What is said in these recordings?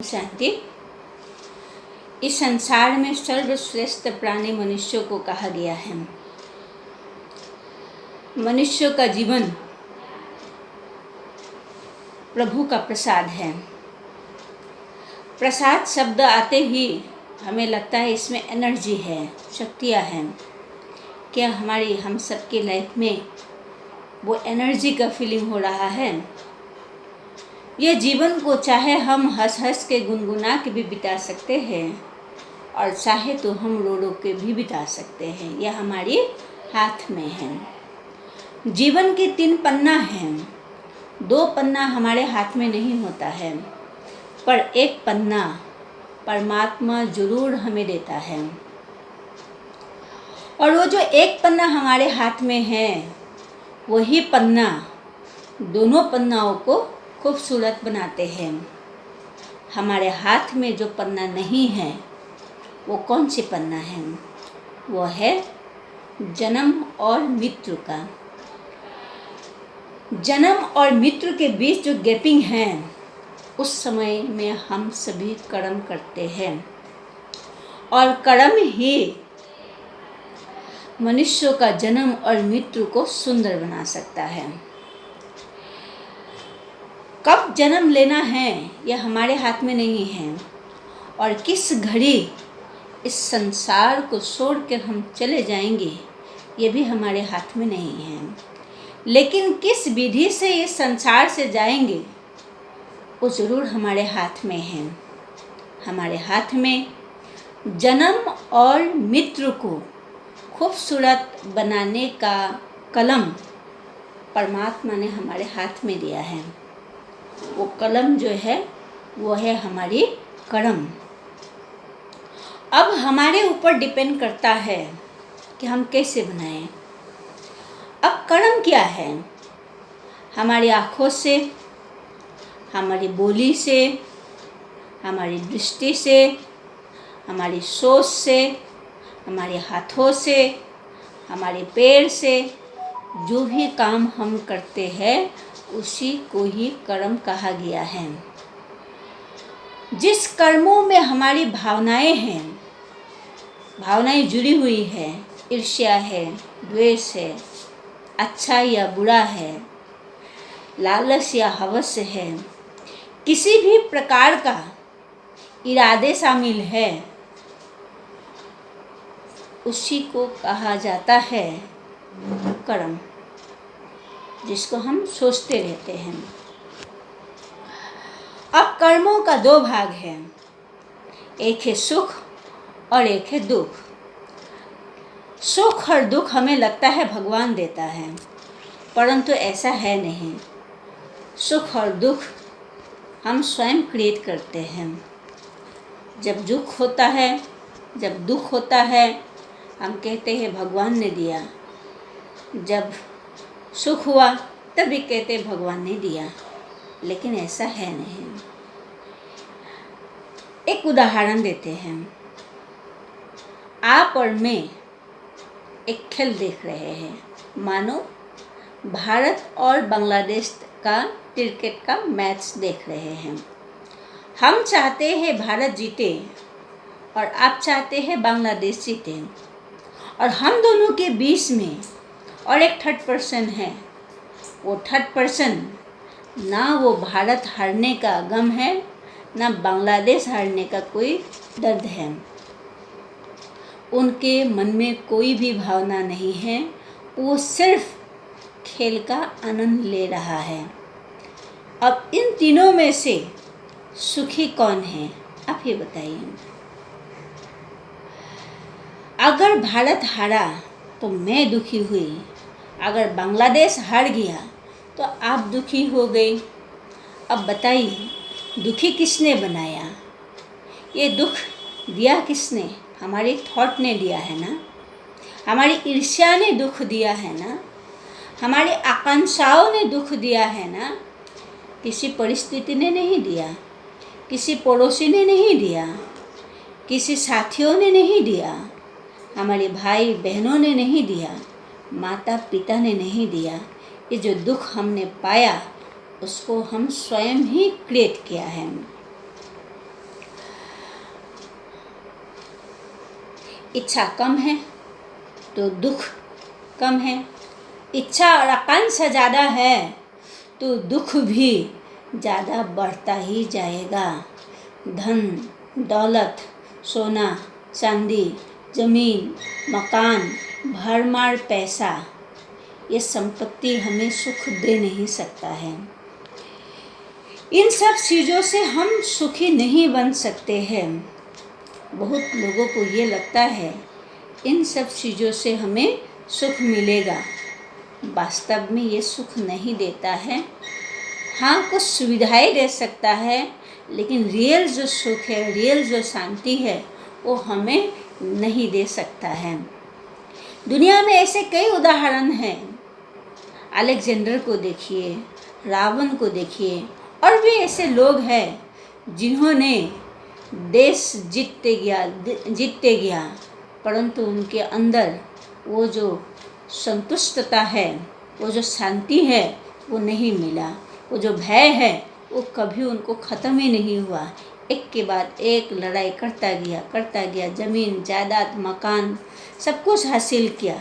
शांति। इस संसार में सर्वश्रेष्ठ प्राणी मनुष्य को कहा गया है। मनुष्य का जीवन प्रभु का प्रसाद है। प्रसाद शब्द आते ही हमें लगता है इसमें एनर्जी है, शक्तियाँ हैं। क्या हमारी हम सबकी लाइफ में वो एनर्जी का फीलिंग हो रहा है? यह जीवन को चाहे हम हंस हंस के गुनगुना के भी बिता सकते हैं और चाहे तो हम रो रो के भी बिता सकते हैं। यह हमारी हाथ में है। जीवन के 3 पन्ना हैं। 2 पन्ना हमारे हाथ में नहीं होता है, पर एक पन्ना परमात्मा जरूर हमें देता है। और वो जो एक पन्ना हमारे हाथ में है, वही पन्ना दोनों पन्नाओं को खूबसूरत बनाते हैं। हमारे हाथ में जो पन्ना नहीं है, वो कौन सी पन्ना है? वो है जन्म और मृत्यु का। जन्म और मृत्यु के बीच जो गैपिंग है, उस समय में हम सभी कर्म करते हैं और कर्म ही मनुष्य का जन्म और मृत्यु को सुंदर बना सकता है। कब जन्म लेना है यह हमारे हाथ में नहीं है, और किस घड़ी इस संसार को छोड़कर हम चले जाएंगे ये भी हमारे हाथ में नहीं है। लेकिन किस विधि से इस संसार से जाएंगे वो ज़रूर हमारे हाथ में है। हमारे हाथ में जन्म और मृत्यु को खूबसूरत बनाने का कलम परमात्मा ने हमारे हाथ में दिया है। वो कलम जो है वो है हमारी कर्म। अब हमारे ऊपर डिपेंड करता है कि हम कैसे बनाएं। अब कर्म क्या है? हमारी आँखों से, हमारी बोली से, हमारी दृष्टि से, हमारी सोच से, हमारे हाथों से, हमारे पैर से जो भी काम हम करते हैं उसी को ही कर्म कहा गया है। जिस कर्मों में हमारी भावनाएं हैं, भावनाएं जुड़ी हुई है, ईर्ष्या है, द्वेष है, अच्छा या बुरा है, लालच या हवस है, किसी भी प्रकार का इरादे शामिल है, उसी को कहा जाता है कर्म, जिसको हम सोचते रहते हैं। अब कर्मों का 2 भाग है, एक है सुख और एक है दुख। सुख और दुख हमें लगता है भगवान देता है, परंतु ऐसा है नहीं। सुख और दुख हम स्वयं क्रिएट करते हैं। जब दुख होता है, जब दुख होता है, हम कहते हैं भगवान ने दिया। जब सुख हुआ तभी कहते भगवान ने दिया, लेकिन ऐसा है नहीं। एक उदाहरण देते हैं। आप और मैं एक खेल देख रहे हैं, मानो भारत और बांग्लादेश का क्रिकेट का मैच देख रहे हैं। हम चाहते हैं भारत जीते और आप चाहते हैं बांग्लादेश जीते, और हम दोनों के बीच में और एक थर्ड पर्सन है। वो थर्ड पर्सन ना वो भारत हारने का गम है, ना बांग्लादेश हारने का कोई दर्द है। उनके मन में कोई भी भावना नहीं है, वो सिर्फ खेल का आनंद ले रहा है। अब इन तीनों में से सुखी कौन है, आप ये बताइए। अगर भारत हारा तो मैं दुखी हुई, अगर बांग्लादेश हार गया तो आप दुखी हो गए। अब बताइए, दुखी किसने बनाया? ये दुख दिया किसने? हमारी थॉट ने दिया है ना, हमारी ईर्ष्या ने दुख दिया है ना, हमारी आकांक्षाओं ने दुख दिया है ना। किसी परिस्थिति ने नहीं दिया, किसी पड़ोसी ने नहीं दिया, किसी साथियों ने नहीं दिया, हमारे भाई बहनों ने नहीं दिया, माता पिता ने नहीं दिया। ये जो दुख हमने पाया उसको हम स्वयं ही क्रिएट किया है। इच्छा कम है तो दुख कम है, इच्छा और आकांक्षा ज़्यादा है तो दुख भी ज़्यादा बढ़ता ही जाएगा। धन दौलत, सोना चांदी, ज़मीन, मकान, भरमार पैसा, ये संपत्ति हमें सुख दे नहीं सकता है। इन सब चीज़ों से हम सुखी नहीं बन सकते हैं। बहुत लोगों को ये लगता है इन सब चीज़ों से हमें सुख मिलेगा, वास्तव में ये सुख नहीं देता है। हाँ, कुछ सुविधाएं दे सकता है, लेकिन रियल जो सुख है, रियल जो शांति है, वो हमें नहीं दे सकता है। दुनिया में ऐसे कई उदाहरण हैं। अलेक्जेंडर को देखिए, रावण को देखिए, और भी ऐसे लोग हैं जिन्होंने देश जीतते गया, परंतु उनके अंदर वो जो संतुष्टता है, वो जो शांति है, वो नहीं मिला। वो जो भय है वो कभी उनको ख़त्म ही नहीं हुआ। एक के बाद एक लड़ाई करता गया, ज़मीन जायदाद मकान सब कुछ हासिल किया।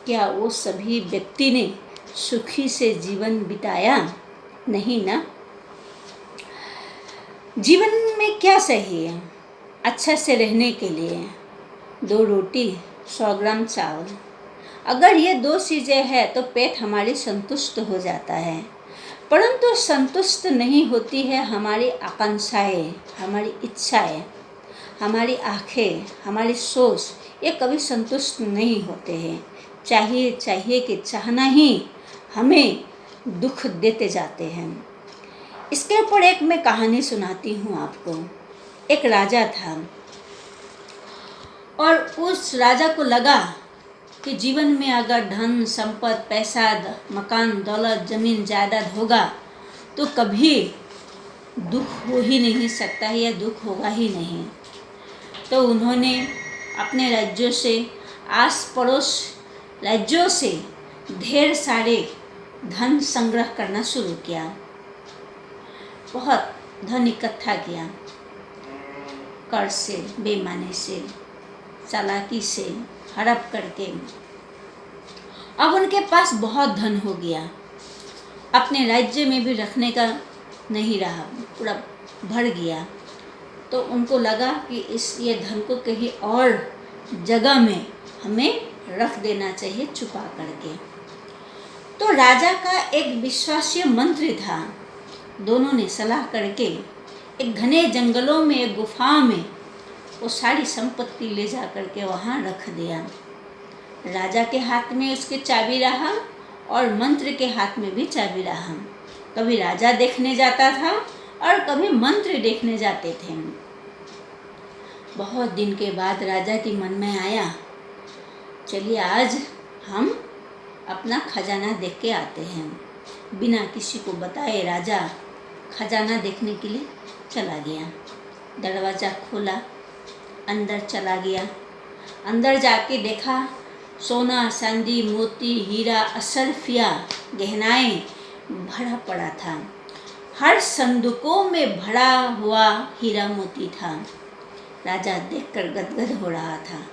क्या वो सभी व्यक्ति ने सुखी से जीवन बिताया? नहीं ना। जीवन में क्या चाहिए? अच्छा से रहने के लिए 2 रोटी 100 ग्राम चावल। अगर ये 2 चीज़ें हैं तो पेट हमारी संतुष्ट हो जाता है, परंतु संतुष्ट नहीं होती है हमारी आकांक्षाएं, हमारी इच्छाएं, हमारी आँखें, हमारी सोच, ये कभी संतुष्ट नहीं होते हैं। चाहिए कि चाहना ही हमें दुख देते जाते हैं। इसके ऊपर एक मैं कहानी सुनाती हूँ आपको। एक राजा था और उस राजा को लगा कि जीवन में अगर धन संपत्ति, पैसा, मकान, दौलत, ज़मीन जायदाद होगा तो कभी दुख हो ही नहीं सकता है, या दुख होगा ही नहीं। तो उन्होंने अपने राज्यों से, आस पड़ोस राज्यों से ढेर सारे धन संग्रह करना शुरू किया। बहुत धन इकट्ठा किया, कर्ज से, बेईमानी से, चालाकी से, हड़प करके। अब उनके पास बहुत धन हो गया, अपने राज्य में भी रखने का नहीं रहा, पूरा भर गया। तो उनको लगा कि ये धन को कहीं और जगह में हमें रख देना चाहिए, छुपा करके। तो राजा का एक विश्वासीय मंत्री था। दोनों ने सलाह करके एक घने जंगलों में, एक गुफा में वो सारी संपत्ति ले जा करके वहाँ रख दिया। राजा के हाथ में उसके चाबी रहा और मंत्री के हाथ में भी चाबी रहा। कभी राजा देखने जाता था और कभी मंत्री देखने जाते थे। बहुत दिन के बाद राजा के मन में आया, चलिए आज हम अपना खजाना देख के आते हैं। बिना किसी को बताए राजा खजाना देखने के लिए चला गया। दरवाज़ा खोला, अंदर चला गया। अंदर जाके देखा सोना चांदी मोती हीरा अशरफिया गहनाएं भरा पड़ा था। हर संदूकों में भरा हुआ हीरा मोती था। राजा देखकर गदगद हो रहा था।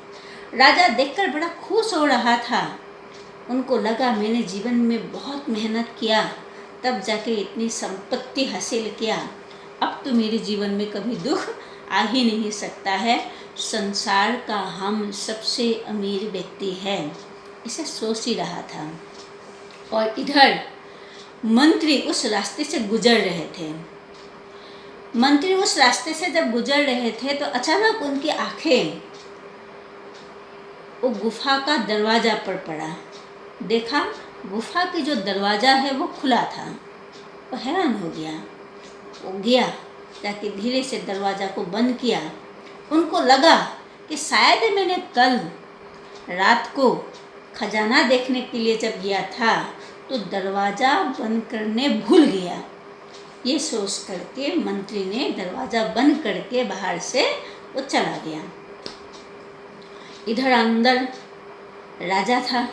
राजा देखकर बड़ा खुश हो रहा था। उनको लगा मैंने जीवन में बहुत मेहनत किया, तब जाके इतनी संपत्ति हासिल किया। अब तो मेरे जीवन में कभी दुख आ ही नहीं सकता है। संसार का हम सबसे अमीर व्यक्ति है, इसे सोच ही रहा था। और इधर मंत्री उस रास्ते से गुजर रहे थे। मंत्री उस रास्ते से जब गुजर रहे थे तो अचानक उनकी आंखें वो गुफा का दरवाज़ा पर पड़ा। देखा गुफा की जो दरवाज़ा है वो खुला था। वो हैरान हो गया। वो गया, जाके धीरे से दरवाज़ा को बंद किया। उनको लगा कि शायद मैंने कल रात को खजाना देखने के लिए जब गया था तो दरवाज़ा बंद करने भूल गया। ये सोच करके मंत्री ने दरवाज़ा बंद करके बाहर से वो चला गया। इधर अंदर राजा था।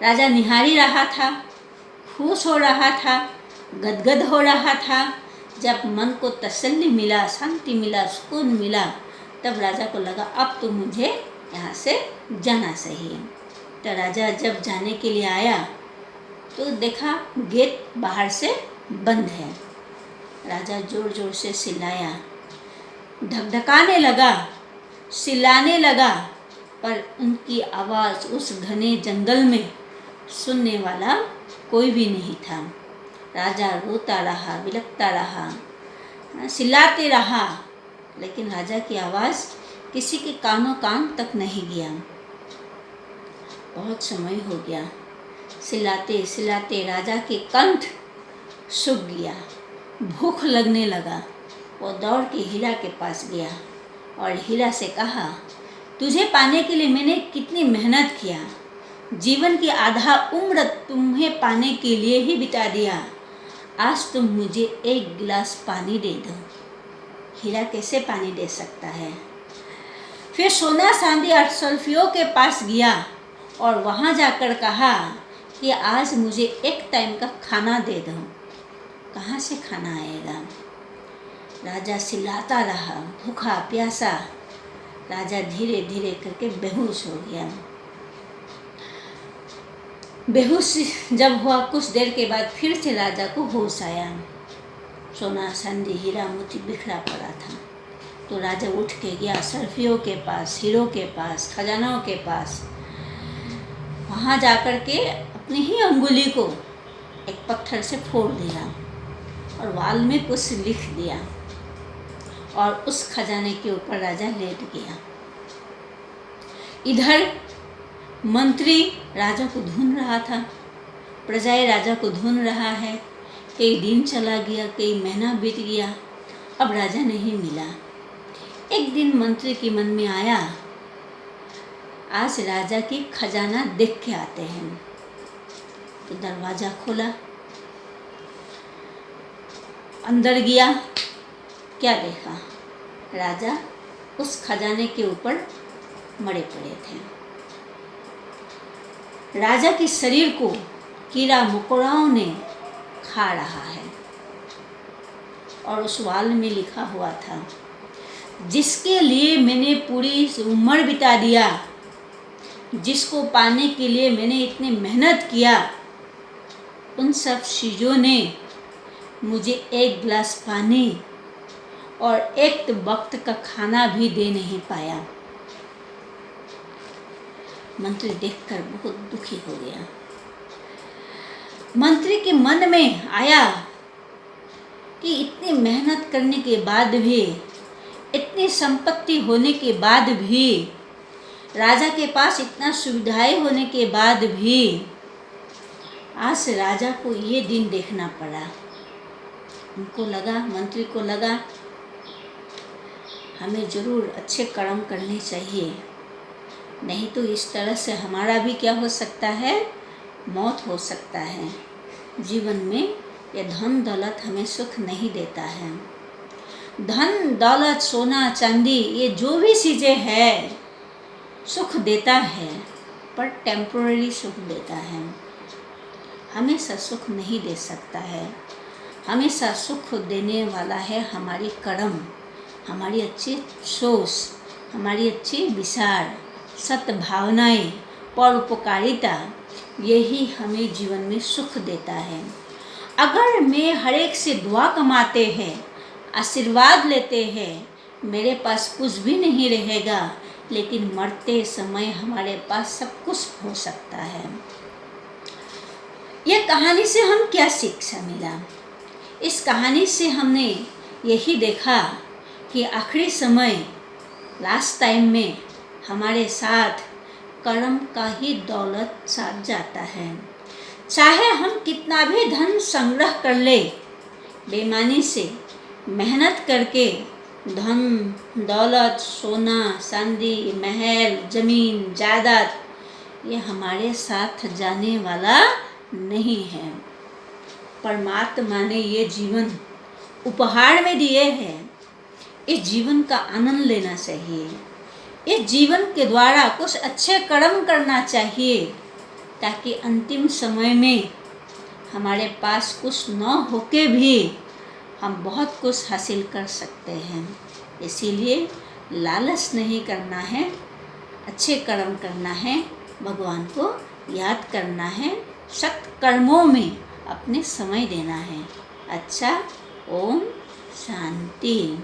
राजा निहारी रहा था, खुश हो रहा था, गदगद हो रहा था। जब मन को तसल्ली मिला, शांति मिला, सुकून मिला, तब राजा को लगा अब तो मुझे यहाँ से जाना चाहिए। तो राजा जब जाने के लिए आया तो देखा गेट बाहर से बंद है। राजा ज़ोर ज़ोर से चिल्लाया, धकधकाने लगा, चिल्लाने लगा, पर उनकी आवाज़ उस घने जंगल में सुनने वाला कोई भी नहीं था। राजा रोता रहा, बिलखता रहा, चिल्लाते रहा, लेकिन राजा की आवाज़ किसी के कान तक नहीं गया। बहुत समय हो गया, चिल्लाते चिल्लाते राजा के कंठ सूख गया, भूख लगने लगा। वो दौड़ के हीरा के पास गया और हीरा से कहा, तुझे पाने के लिए मैंने कितनी मेहनत किया, जीवन की आधा उम्र तुम्हें पाने के लिए ही बिता दिया, आज तुम मुझे एक गिलास पानी दे दो। हीरा कैसे पानी दे सकता है? फिर सोना चांदी अशरफियों के पास गया और वहाँ जाकर कहा कि आज मुझे एक टाइम का खाना दे दो। कहाँ से खाना आएगा? राजा चिल्लाता रहा, भूखा प्यासा। राजा धीरे धीरे करके बेहोश हो गया। बेहोश जब हुआ, कुछ देर के बाद फिर से राजा को होश आया। सोना चांदी हीरा मोती बिखरा पड़ा था। तो राजा उठ के गया अशरफियों के पास, हीरों के पास, खजानों के पास। वहाँ जाकर के अपनी ही अंगुली को एक पत्थर से फोड़ दिया और वाल में कुछ लिख दिया और उस खजाने के ऊपर राजा लेट गया। इधर मंत्री राजा को ढूंढ रहा था, प्रजाएं राजा को ढूंढ रहा है। कई दिन चला गया, कई महीना बीत गया, अब राजा नहीं मिला। एक दिन मंत्री के मन में आया, आज राजा की खजाना देख के आते हैं। तो दरवाज़ा खोला, अंदर गया, क्या देखा? राजा उस खजाने के ऊपर मरे पड़े थे। राजा के शरीर को कीड़ा मकोड़ाओं ने खा रहा है और उस वाल में लिखा हुआ था, जिसके लिए मैंने पूरी उम्र बिता दिया, जिसको पाने के लिए मैंने इतनी मेहनत किया, उन सब चीज़ों ने मुझे एक गिलास पानी और एक वक्त का खाना भी दे नहीं पाया। मंत्री देखकर बहुत दुखी हो गया। मंत्री के मन में आया कि इतनी मेहनत करने के बाद भी, इतनी संपत्ति होने के बाद भी, राजा के पास इतना सुविधाएं होने के बाद भी आज राजा को ये दिन देखना पड़ा। उनको लगा, मंत्री को लगा, हमें ज़रूर अच्छे कर्म करने चाहिए, नहीं तो इस तरह से हमारा भी क्या हो सकता है, मौत हो सकता है। जीवन में ये धन दौलत हमें सुख नहीं देता है। धन दौलत सोना चांदी ये जो भी चीज़ें हैं सुख देता है, पर टेम्पोररी सुख देता है, हमेशा सुख नहीं दे सकता है। हमेशा सुख देने वाला है हमारी कर्म, हमारी अच्छी सोच, हमारी अच्छी विचार, सद्भावनाएं, परोपकारिता, यही हमें जीवन में सुख देता है। अगर मैं हर एक से दुआ कमाते हैं, आशीर्वाद लेते हैं, मेरे पास कुछ भी नहीं रहेगा, लेकिन मरते समय हमारे पास सब कुछ हो सकता है। यह कहानी से हम क्या शिक्षा मिला? इस कहानी से हमने यही देखा कि आखिरी समय, लास्ट टाइम में हमारे साथ कर्म का ही दौलत साथ जाता है। चाहे हम कितना भी धन संग्रह कर ले, बेईमानी से मेहनत करके धन दौलत सोना चांदी महल ज़मीन जायदाद, ये हमारे साथ जाने वाला नहीं है। परमात्मा ने ये जीवन उपहार में दिए हैं, इस जीवन का आनंद लेना चाहिए। इस जीवन के द्वारा कुछ अच्छे कर्म करना चाहिए, ताकि अंतिम समय में हमारे पास कुछ न होके भी हम बहुत कुछ हासिल कर सकते हैं। इसीलिए लालच नहीं करना है, अच्छे कर्म करना है, भगवान को याद करना है, सत् कर्मों में अपने समय देना है। अच्छा, ओम शांति।